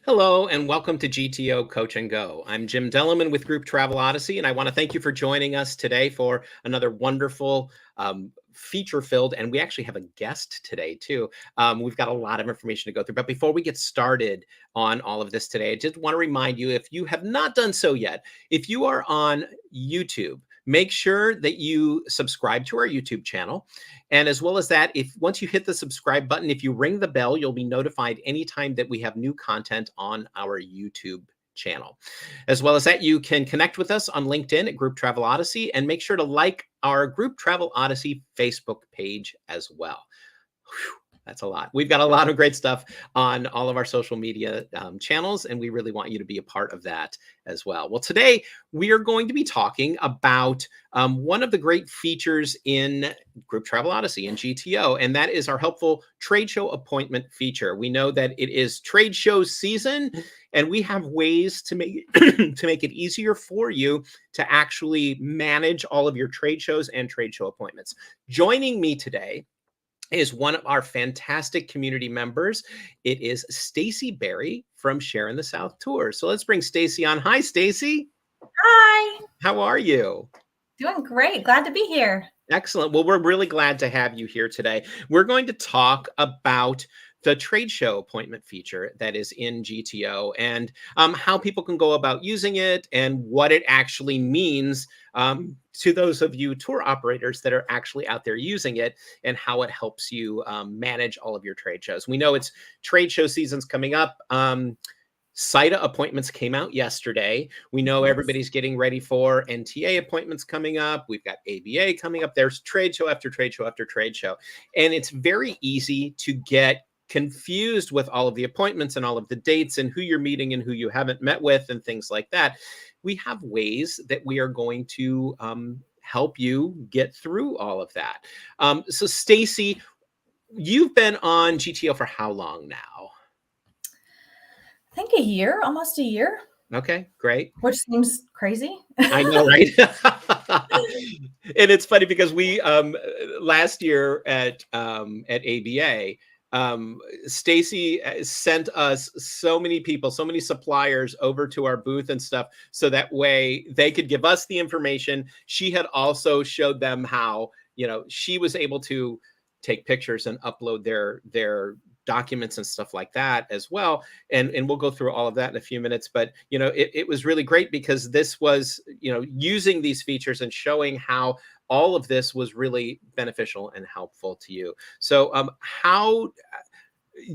Hello and welcome to GTO Coach and Go. I'm Jim Dellerman with Group Travel Odyssey, and I want to thank you for joining us today for another wonderful feature-filled, and we actually have a guest today too. We've got a lot of information to go through, but before we get started on all of this today, I just want to remind you, if you have not done so yet, if you are on YouTube, make sure that you subscribe to our YouTube channel. And as well as that, if once you hit the subscribe button, if you ring the bell, you'll be notified anytime that we have new content on our YouTube channel. As well as that, you can connect with us on LinkedIn at Group Travel Odyssey, and make sure to like our Group Travel Odyssey Facebook page as well. Whew. That's a lot. We've got a lot of great stuff on all of our social media channels, and we really want you to be a part of that as well. Well, today we are going to be talking about one of the great features in Group Travel Odyssey and GTO, and that is our helpful trade show appointment feature. We know that it is trade show season, and we have ways to make to make it easier for you to actually manage all of your trade shows and trade show appointments. Joining me today is one of our fantastic community members. It is Stacy Berry from Sharin the South Tour. So let's bring Stacy on. Hi, Stacy. Hi. How are you? Doing great. Glad to be here. Excellent. Well, we're really glad to have you here today. We're going to talk about the trade show appointment feature that is in GTO and how people can go about using it and what it actually means to those of you tour operators that are actually out there using it, and how it helps you manage all of your trade shows. We know it's trade show season's coming up. SITA appointments came out yesterday. We know everybody's getting ready for NTA appointments coming up. We've got ABA coming up. There's trade show after trade show after trade show. And it's very easy to get confused with all of the appointments and all of the dates and who you're meeting and who you haven't met with and things like that. We have ways that we are going to help you get through all of that. So Stacy, you've been on GTO for how long now? I think a year, almost a year. Okay, great. Which seems crazy. I know, right? And it's funny because we last year at ABA, Stacy sent us so many people, so many suppliers over to our booth and stuff, so that way they could give us the information. She had also showed them how, she was able to take pictures and upload their documents and stuff like that as well. And we'll go through all of that in a few minutes. But, it was really great because this was, using these features and showing how all of this was really beneficial and helpful to you. So how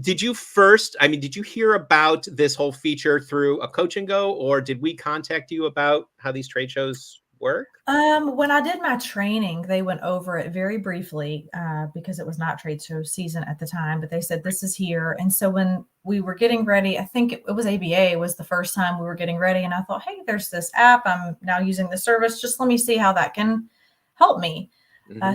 did you did you hear about this whole feature through a Coach and Go, or did we contact you about how these trade shows work? When I did my training, they went over it very briefly because it was not trade show season at the time, but they said this is here. And so when we were getting ready, I think it was ABA was the first time we were getting ready. And I thought, hey, there's this app. I'm now using the service. Just let me see how that can help me.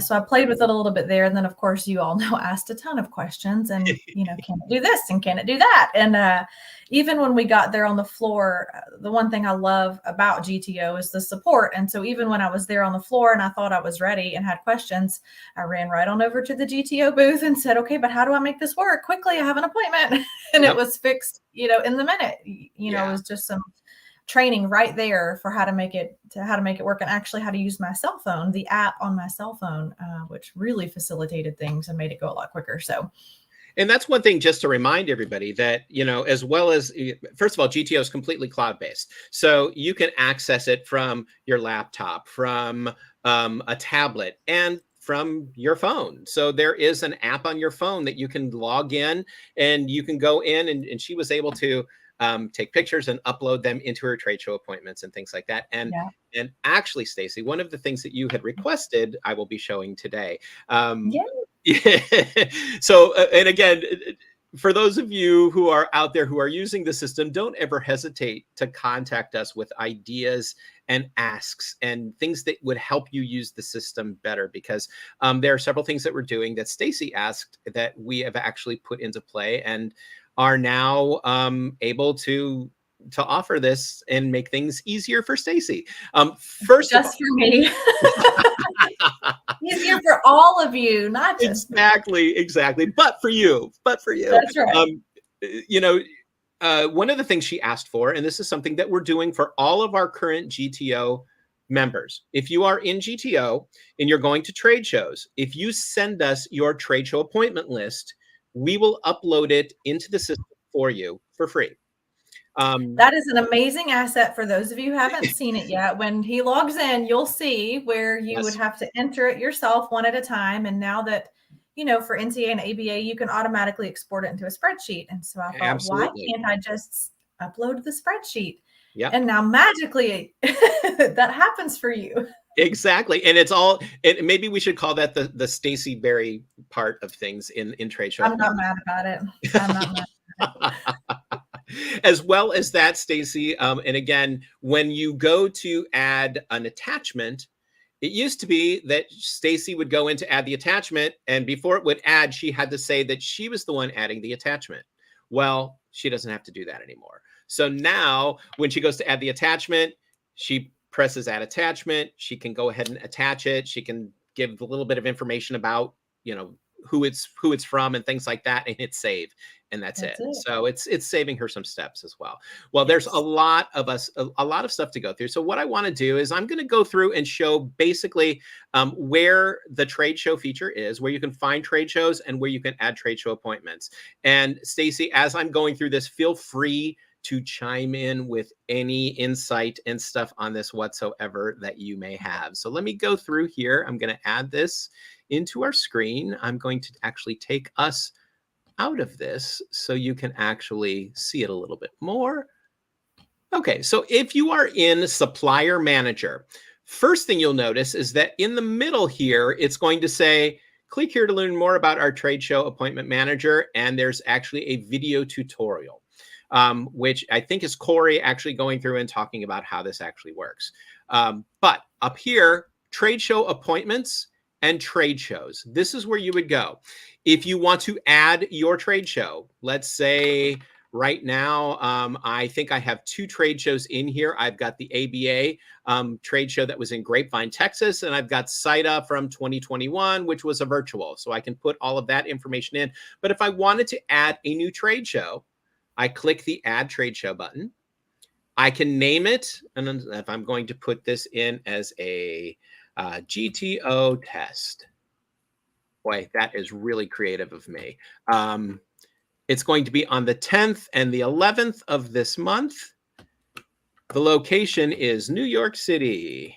So I played with it a little bit there. And then, of course, you all know, asked a ton of questions and, can it do this and can it do that? And even when we got there on the floor, the one thing I love about GTO is the support. And so even when I was there on the floor and I thought I was ready and had questions, I ran right on over to the GTO booth and said, okay, but how do I make this work? Quickly, I have an appointment. And It was fixed, in the minute. It was just some training right there for how to make it work, and actually how to use my cell phone, the app on my cell phone, which really facilitated things and made it go a lot quicker. So, and that's one thing just to remind everybody that, as well as, first of all, GTO is completely cloud-based. So you can access it from your laptop, from a tablet, and from your phone. So there is an app on your phone that you can log in, and you can go in, and she was able to take pictures and upload them into her trade show appointments and things like that. And actually, Stacy, one of the things that you had requested, I will be showing today. So, and again, for those of you who are out there who are using the system, don't ever hesitate to contact us with ideas and asks and things that would help you use the system better, because there are several things that we're doing that Stacy asked that we have actually put into play and are now able to offer this and make things easier for Stacy. First, just for me. Easier for all of you, not just exactly. But for you. That's right. one of the things she asked for, and this is something that we're doing for all of our current GTO members. If you are in GTO and you're going to trade shows, if you send us your trade show appointment list, we will upload it into the system for you for free. That is an amazing asset for those of you who haven't seen it yet. When he logs in, you'll see where you would have to enter it yourself one at a time. And now that, for NCA and ABA, you can automatically export it into a spreadsheet. And so I thought, why can't I just upload the spreadsheet? Yeah. And now magically that happens for you. Exactly. And maybe we should call that the Stacey Berry part of things in trade show. I'm not mad about it. I'm not mad about it. As well as that, Stacey, and again, when you go to add an attachment, it used to be that Stacey would go in to add the attachment, and before it would add, she had to say that she was the one adding the attachment. Well, she doesn't have to do that anymore. So now when she goes to add the attachment, she presses add attachment. She can go ahead and attach it. She can give a little bit of information about, who it's from and things like that, and hit save, and that's it. So it's saving her some steps as well. Well, there's a lot of stuff to go through. So what I want to do is I'm going to go through and show basically where the trade show feature is, where you can find trade shows and where you can add trade show appointments. And Stacey, as I'm going through this, feel free to chime in with any insight and stuff on this whatsoever that you may have. So let me go through here. I'm going to add this into our screen. I'm going to actually take us out of this so you can actually see it a little bit more. Okay, so if you are in Supplier Manager, first thing you'll notice is that in the middle here, it's going to say, click here to learn more about our trade show appointment manager. And there's actually a video tutorial, which I think is Corey actually going through and talking about how this actually works. But up here, trade show appointments and trade shows. This is where you would go. If you want to add your trade show, let's say right now, I think I have 2 trade shows in here. I've got the ABA trade show that was in Grapevine, Texas, and I've got CITA from 2021, which was a virtual. So I can put all of that information in. But if I wanted to add a new trade show, I click the Add Trade Show button. I can name it, and if I'm going to put this in as a GTO test. Boy, that is really creative of me. It's going to be on the 10th and the 11th of this month. The location is New York City.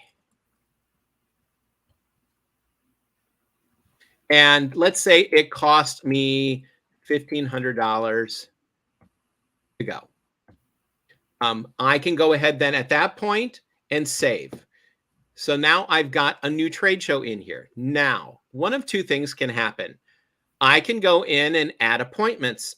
And let's say it cost me $1,500 to go. I can go ahead then at that point and save. So now I've got a new trade show in here. Now, one of 2 things can happen. I can go in and add appointments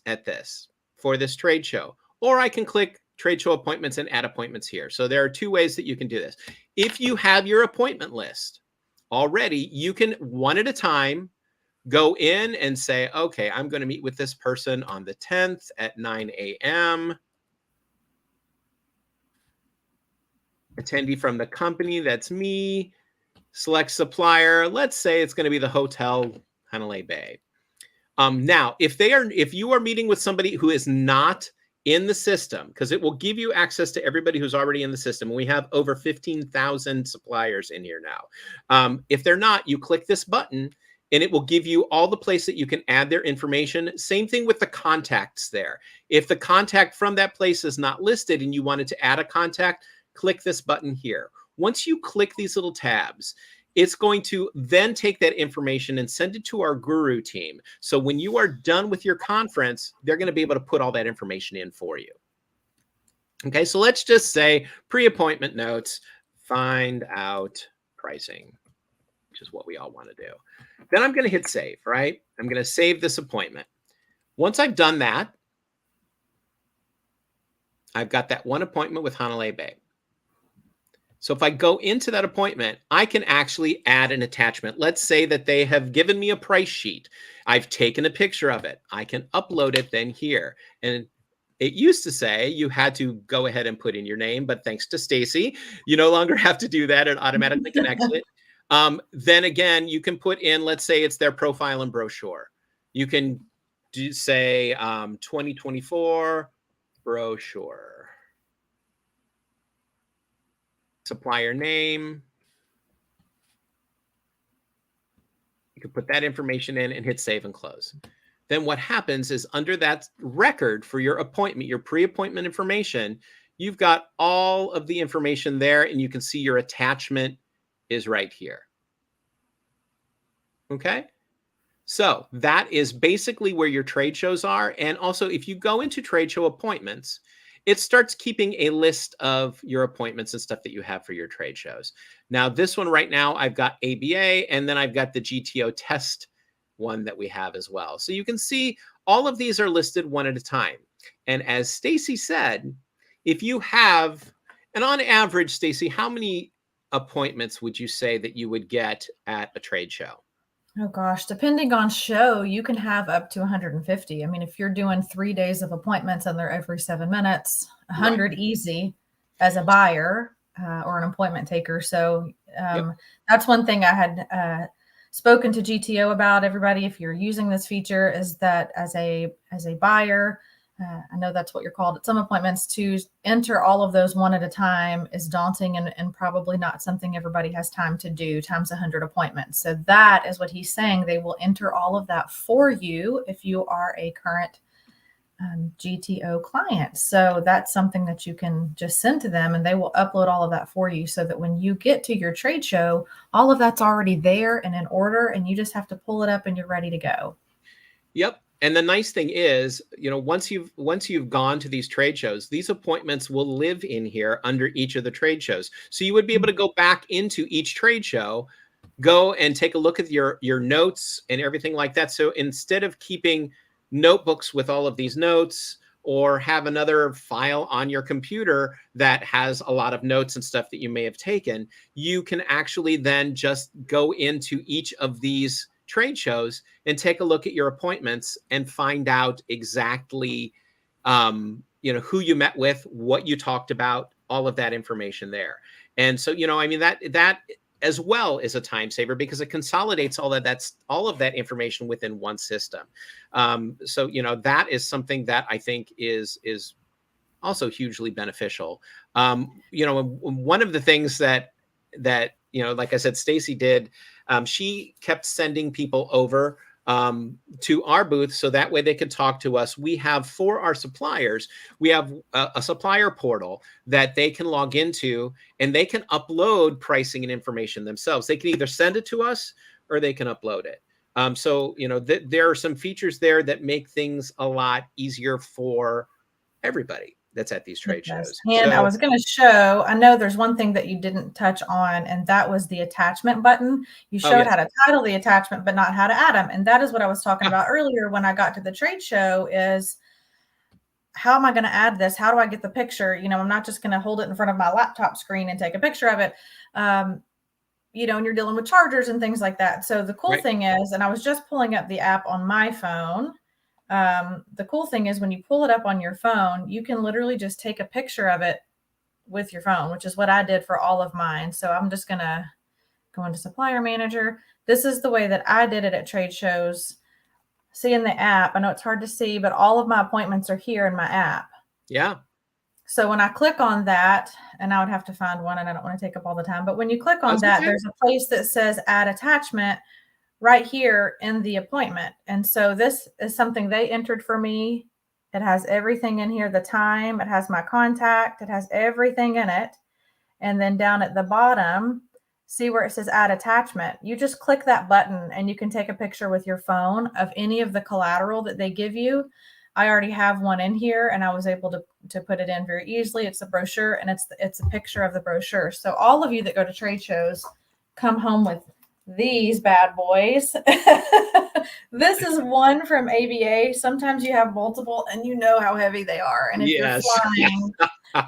for this trade show, or I can click trade show appointments and add appointments here. So there are 2 ways that you can do this. If you have your appointment list already, you can one at a time go in and say, okay, I'm going to meet with this person on the 10th at 9 a.m. Attendee from the company, that's me. Select supplier. Let's say it's going to be the Hotel Hanalei Bay. Now, if you are meeting with somebody who is not in the system, because it will give you access to everybody who's already in the system. We have over 15,000 suppliers in here now. If they're not, you click this button and it will give you all the place that you can add their information. Same thing with the contacts there. If the contact from that place is not listed and you wanted to add a contact, click this button here. Once you click these little tabs, it's going to then take that information and send it to our guru team. So when you are done with your conference, they're going to be able to put all that information in for you. Okay, so let's just say pre-appointment notes, find out pricing, which is what we all want to do. Then I'm going to hit save, right? I'm going to save this appointment. Once I've done that, I've got that one appointment with Hanalei Bay. So if I go into that appointment, I can actually add an attachment. Let's say that they have given me a price sheet. I've taken a picture of it. I can upload it then here. And it used to say you had to go ahead and put in your name, but thanks to Stacey, you no longer have to do that. It automatically connects it. Then again, you can put in, let's say it's their profile and brochure. You can say 2024 brochure. Supplier name. You can put that information in and hit save and close. Then what happens is under that record for your appointment, your pre-appointment information, you've got all of the information there, and you can see your attachment is right here. Okay? So that is basically where your trade shows are. And also, if you go into trade show appointments, it starts keeping a list of your appointments and stuff that you have for your trade shows. Now, this one right now, I've got ABA, and then I've got the GTO test one that we have as well. So you can see all of these are listed one at a time. And as Stacy said, if you have, and on average, Stacy, how many appointments would you say that you would get at a trade show? Oh gosh, depending on show, you can have up to 150. I mean, if you're doing 3 days of appointments and they're every 7 minutes, 100 easy as a buyer or an appointment taker. So that's one thing I had spoken to GTO about. Everybody, if you're using this feature, is that as a buyer, I know that's what you're called at some appointments, to enter all of those one at a time is daunting and probably not something everybody has time to do times 100 appointments. So that is what he's saying. They will enter all of that for you if you are a current GTO client. So that's something that you can just send to them, and they will upload all of that for you so that when you get to your trade show, all of that's already there and in order, and you just have to pull it up and you're ready to go. Yep. And the nice thing is, once you've gone to these trade shows, these appointments will live in here under each of the trade shows. So you would be able to go back into each trade show, go and take a look at your notes and everything like that. So instead of keeping notebooks with all of these notes, or have another file on your computer that has a lot of notes and stuff that you may have taken, you can actually then just go into each of these trade shows and take a look at your appointments and find out exactly, who you met with, what you talked about, all of that information there. And so, I mean, that as well is a time saver because it consolidates all of that information within one system. So, that is something that I think is also hugely beneficial. One of the things that like I said, Stacy did, she kept sending people over to our booth so that way they could talk to us. We have, for our suppliers, we have a supplier portal that they can log into, and they can upload pricing and information themselves. They can either send it to us or they can upload it. So there are some features there that make things a lot easier for everybody that's at these trade shows. And I was going to show, I know there's one thing that you didn't touch on, and that was the attachment button. You showed how to title the attachment, but not how to add them. And that is what I was talking about earlier when I got to the trade show is, how am I going to add this? How do I get the picture? I'm not just going to hold it in front of my laptop screen and take a picture of it. And you're dealing with chargers and things like that. So the cool thing is, and I was just pulling up the app on my phone. The cool thing is when you pull it up on your phone, you can literally just take a picture of it with your phone, which is what I did for all of mine. So I'm just going to go into Supplier Manager. This is the way that I did it at trade shows. See in the app, I know it's hard to see, but all of my appointments are here in my app. Yeah. So when I click on that, and I would have to find one, and I don't want to take up all the time, but when you click on that, there's a place that says add attachment right here in the appointment. And so this is something they entered for me. It has everything in here, the time, it has my contact, it has everything in it. And then down at the bottom, see where it says add attachment. You just click that button and you can take a picture with your phone of any of the collateral that they give you. I already have one in here, and I was able to put it in very easily. It's a brochure, and it's a picture of the brochure. So all of you that go to trade shows come home with these bad boys. This is one from ABA. Sometimes you have multiple, and you know how heavy they are. And if you're flying,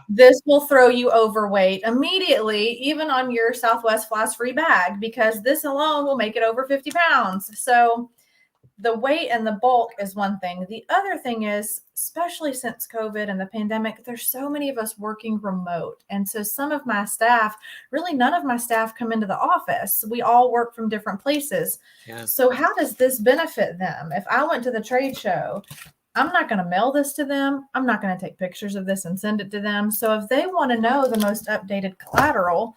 this will throw you overweight immediately, even on your Southwest Flies Free bag, because this alone will make it over 50 pounds. So the weight and the bulk is one thing. The other thing is, especially since COVID and the pandemic, there's so many of us working remote. And so some of my staff, really none of my staff come into the office. We all work from different places. Yeah. So how does this benefit them? If I went to the trade show I'm not going to mail this to them. I'm not going to take pictures of this and send it to them. So if they want to know the most updated collateral,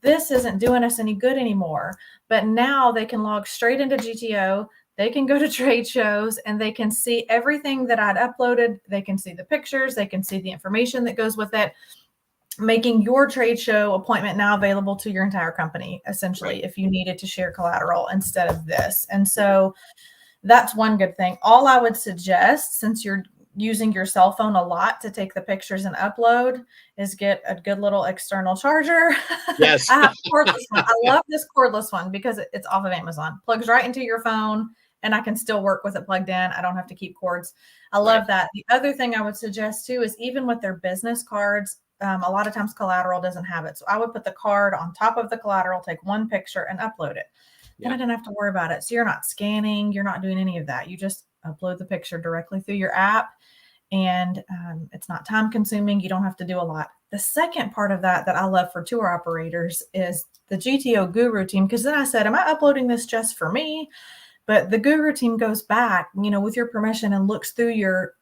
this isn't doing us any good anymore. But now they can log straight into GTO. They can go to trade shows and they can see everything that I'd uploaded. They can see the pictures. They can see the information that goes with it, making your trade show appointment now available to your entire company, essentially, Right. if you needed to share collateral instead of this. And so that's one good thing. All I would suggest, since you're using your cell phone a lot to take the pictures and upload, is get a good little external charger. I Yes. have a cordless one. I love this cordless one because it's off of Amazon. Plugs right into your phone and I can still work with it plugged in. I don't have to keep cords. I Right. love that. The other thing I would suggest too is even with their business cards, a lot of times collateral doesn't have it. So I would put the card on top of the collateral, take one picture and upload it. Then I Yeah. didn't have to worry about it. So you're not scanning, you're not doing any of that. You just upload the picture directly through your app, and it's not time consuming. You don't have to do a lot. The second part of that I love for tour operators is the GTO Guru team. Because then I said, am I uploading this just for me? But the Guru team goes back, with your permission and looks through your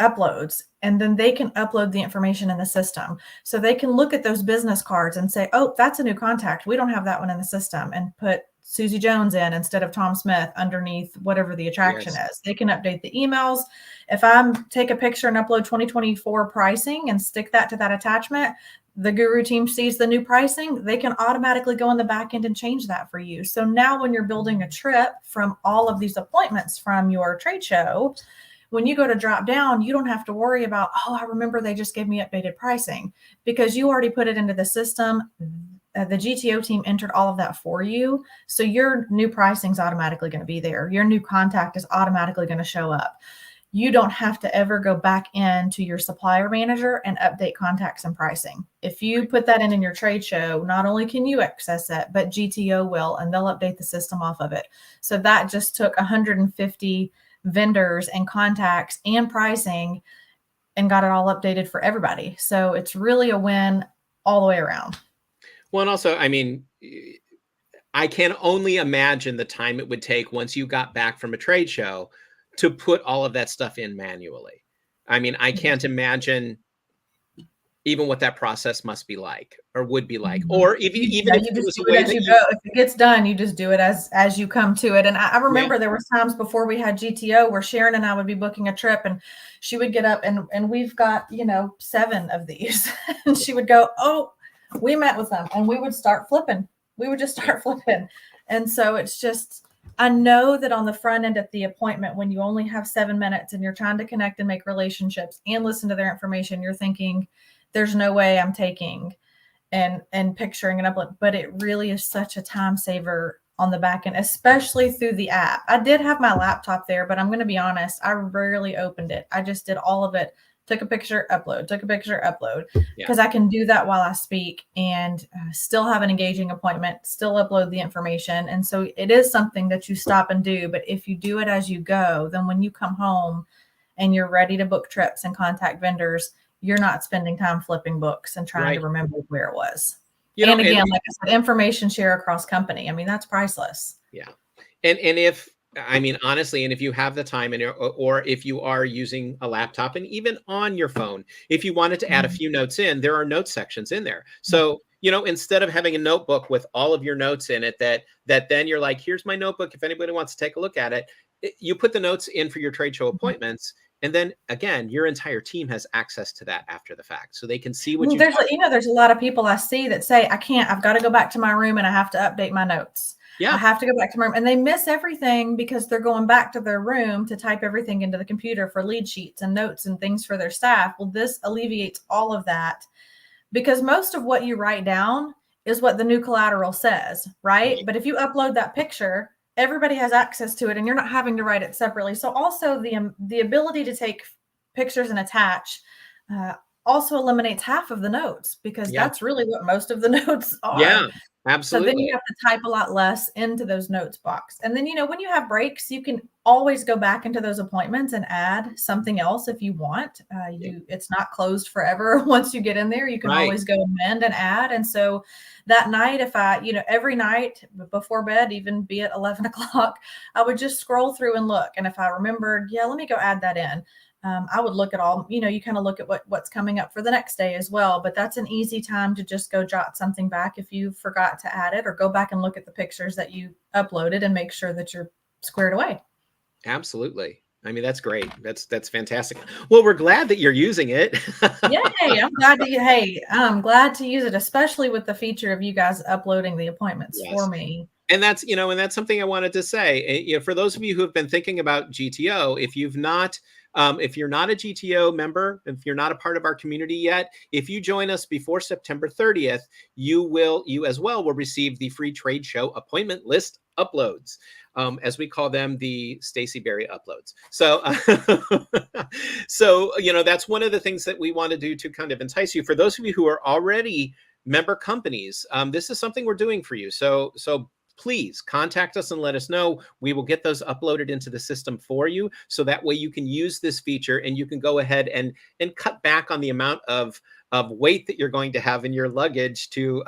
uploads, and then they can upload the information in the system. So they can look at those business cards and say, oh, that's a new contact. We don't have that one in the system, and put Susie Jones in instead of Tom Smith underneath whatever the attraction Yes. is. They can update the emails. If I take a picture and upload 2024 pricing and stick that to that attachment, the Guru team sees the new pricing. They can automatically go in the back end and change that for you. So now when you're building a trip from all of these appointments from your trade show, when you go to drop down, you don't have to worry about, oh, I remember they just gave me updated pricing, because you already put it into the system. The GTO team entered all of that for you. So your new pricing is automatically going to be there. Your new contact is automatically going to show up. You don't have to ever go back into your supplier manager and update contacts and pricing. If you put that in your trade show, not only can you access it, but GTO will, and they'll update the system off of it. So that just took 150 vendors and contacts and pricing and got it all updated for everybody. So it's really a win all the way around. Well, and also, I mean, I can only imagine the time it would take once you got back from a trade show to put all of that stuff in manually. I mean, I can't imagine even what that process must be like or would be like, Mhm. or even Yeah, if you it just was do a it way as that you you, go. If it gets done, you just do it as you come to it. And I yeah, remember there was times before we had GTO where Sharon and I would be booking a trip, and she would get up and we've got 7 of these, and she would go, "Oh, we met with them," and we would start flipping. We would just yeah, start flipping, and so it's just. I know that on the front end at the appointment, when you only have 7 minutes and you're trying to connect and make relationships and listen to their information, you're thinking, "There's no way I'm taking." And picturing and upload, but it really is such a time saver on the back end, especially through the app. I did have my laptop there, but I'm going to be honest, I rarely opened it. I just did all of it. Took a picture, upload, took a picture, upload, yeah, because I can do that while I speak and still have an engaging appointment, still upload the information. And so it is something that you stop and do. But if you do it as you go, then when you come home and you're ready to book trips and contact vendors, you're not spending time flipping books and trying to right. remember where it was. You know, And and again, like I said, information share across company. I mean, that's priceless. yeah. And if, I mean, honestly, and if you have the time, and or if you are using a laptop, and even on your phone, if you wanted to add a Mhm. few notes in, there are note sections in there. So, instead of having a notebook with all of your notes in it, that then you're like, here's my notebook if anybody wants to take a look at it, you put the notes in for your trade show appointments. And then again, your entire team has access to that after the fact. So they can see what Well, you've there's talked about. there's a lot of people I see that say, I can't, I've got to go back to my room and I have to update my notes. I Yeah, have to go back to my room, and they miss everything because they're going back to their room to type everything into the computer for lead sheets and notes and things for their staff. Well, this alleviates all of that, because most of what you write down is what the new collateral says, right? right. But if you upload that picture, everybody has access to it and you're not having to write it separately. So also the ability to take pictures and attach uh, also eliminates half of the notes, because Yeah, that's really what most of the notes yeah. are. So then you Absolutely. have to type a lot less into those notes box. And then, when you have breaks, you can always go back into those appointments and add something else if you want. It's not closed forever. Once you get in there, you can Right. always go amend and add. And so that night, if I, every night before bed, even be it 11 o'clock, I would just scroll through and look. And if I remembered, yeah, let me go add that in. I would look at all, you kind of look at what's coming up for the next day as well. But that's an easy time to just go jot something back if you forgot to add it, or go back and look at the pictures that you uploaded and make sure that you're squared away. Absolutely. I mean, that's great. That's fantastic. Well, we're glad that you're using it. Yay. I'm glad to use it, especially with the feature of you guys uploading the appointments for Yes. me. And that's something I wanted to say. For those of you who have been thinking about GTO, if you're not a GTO member, if you're not a part of our community yet, if you join us before September 30th, you as well will receive the free trade show appointment list uploads, as we call them, the Stacey Berry uploads. So, that's one of the things that we want to do to kind of entice you. For those of you who are already member companies, this is something we're doing for you. So please contact us and let us know. We will get those uploaded into the system for you. So that way you can use this feature and you can go ahead and cut back on the amount of weight that you're going to have in your luggage to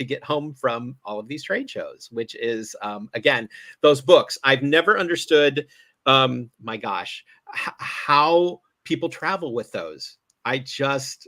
get home from all of these trade shows, which is, again, those books. I've never understood, my gosh, how people travel with those. I just,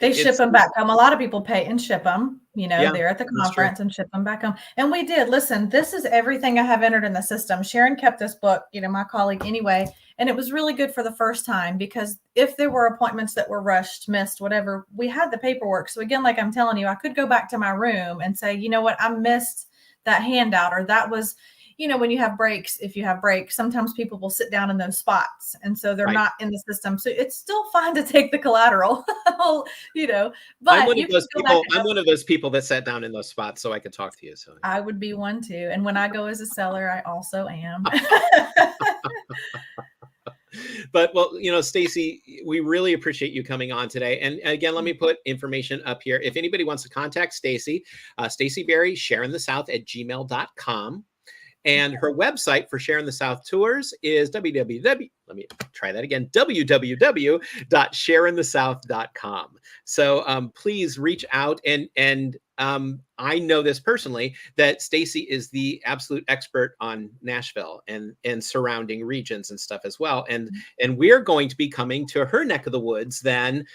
They ship it's them back home. A lot of people pay and ship them, yeah, there at the that's true. conference, and ship them back home. And we did. Listen, this is everything I have entered in the system. Sharin kept this book, my colleague anyway, and it was really good for the first time, because if there were appointments that were rushed, missed, whatever, we had the paperwork. So again, like I'm telling you, I could go back to my room and say, you know what, I missed that handout, or that was, when you have breaks, if you have breaks, sometimes people will sit down in those spots. And so they're Right. not in the system. So it's still fine to take the collateral, I'm but one you of can those go back people. and I'm one of those people that sat down in those spots so I could talk to you. So, I would be one too. And when I go as a seller, I also am. but Stacey, we really appreciate you coming on today. And again, let me put information up here. If anybody wants to contact Stacey, Stacey Berry, sharinthesouth@gmail.com. And her website for Sharin the South tours is www.sharinthesouth.com. So please reach out, and I know this personally, that Stacey is the absolute expert on Nashville and surrounding regions and stuff as well. And we're going to be coming to her neck of the woods then,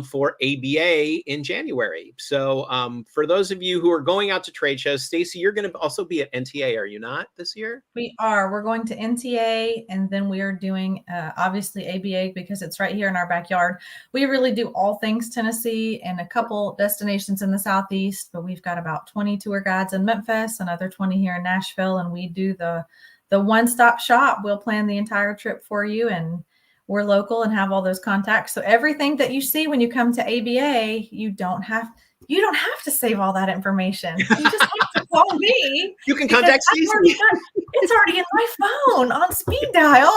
for ABA in January. So for those of you who are going out to trade shows, Stacey, you're going to also be at NTA, are you not, this year? We are. We're going to NTA, and then we are doing obviously ABA because it's right here in our backyard. We really do all things Tennessee and a couple destinations in the Southeast, but we've got about 20 tour guides in Memphis, another 20 here in Nashville, and we do the one-stop shop. We'll plan the entire trip for you, and we're local and have all those contacts. So everything that you see when you come to ABA, you don't have to save all that information. You just have to call me. You can Because contact Stacey. it's already in my phone on speed dial,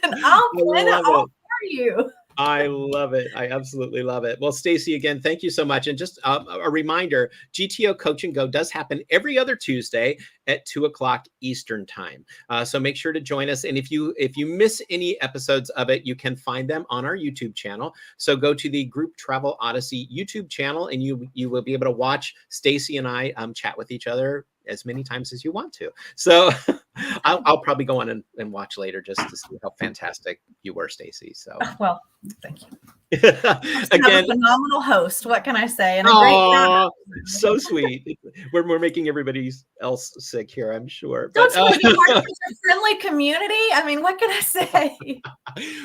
and I'll I plan it love all it. for you. I love it. I absolutely love it. Well, Stacey, again, thank you so much. And just a reminder, GTO Coach and Go does happen every other Tuesday at 2:00 Eastern time. So make sure to join us. And if you miss any episodes of it, you can find them on our YouTube channel. So go to the Group Travel Odyssey YouTube channel, and you will be able to watch Stacey and I chat with each other as many times as you want to. So I'll probably go on and watch later just to see how fantastic you were, Stacey. So Well, thank you. again, a phenomenal host. What can I say? And a great time. so sweet. We're making everybody else sick here, I'm sure. So But it's going to be part of such a friendly community. I mean, what can I say?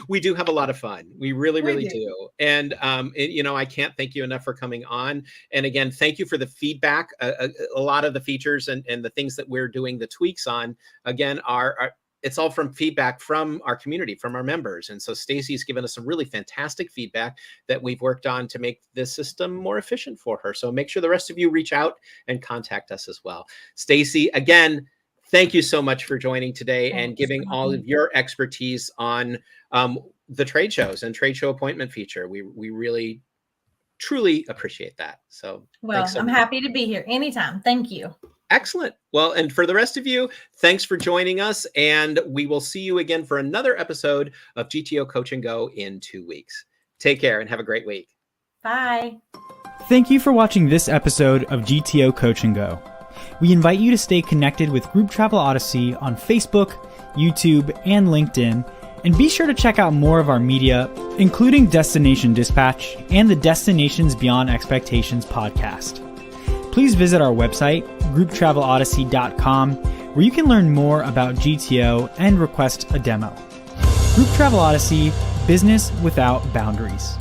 we do have a lot of fun. We really, We really do. do. And I can't thank you enough for coming on. And again, thank you for the feedback. A lot of the features and the things that we're doing the tweaks on, again, are it's all from feedback from our community, from our members. And so Stacey's given us some really fantastic feedback that we've worked on to make this system more efficient for her. So make sure the rest of you reach out and contact us as well. Stacey, again, thank you so much for joining today and giving all of your expertise on the trade shows and trade show appointment feature. We really truly appreciate that. So Well, thanks so I'm much. happy to be here anytime. Thank you. Excellent. Well, and for the rest of you, thanks for joining us. And we will see you again for another episode of GTO Coach and Go in 2 weeks. Take care and have a great week. Bye. Thank you for watching this episode of GTO Coach and Go. We invite you to stay connected with Group Travel Odyssey on Facebook, YouTube, and LinkedIn, and be sure to check out more of our media, including Destination Dispatch and the Destinations Beyond Expectations podcast. Please visit our website, grouptravelodyssey.com, where you can learn more about GTO and request a demo. Group Travel Odyssey, business without boundaries.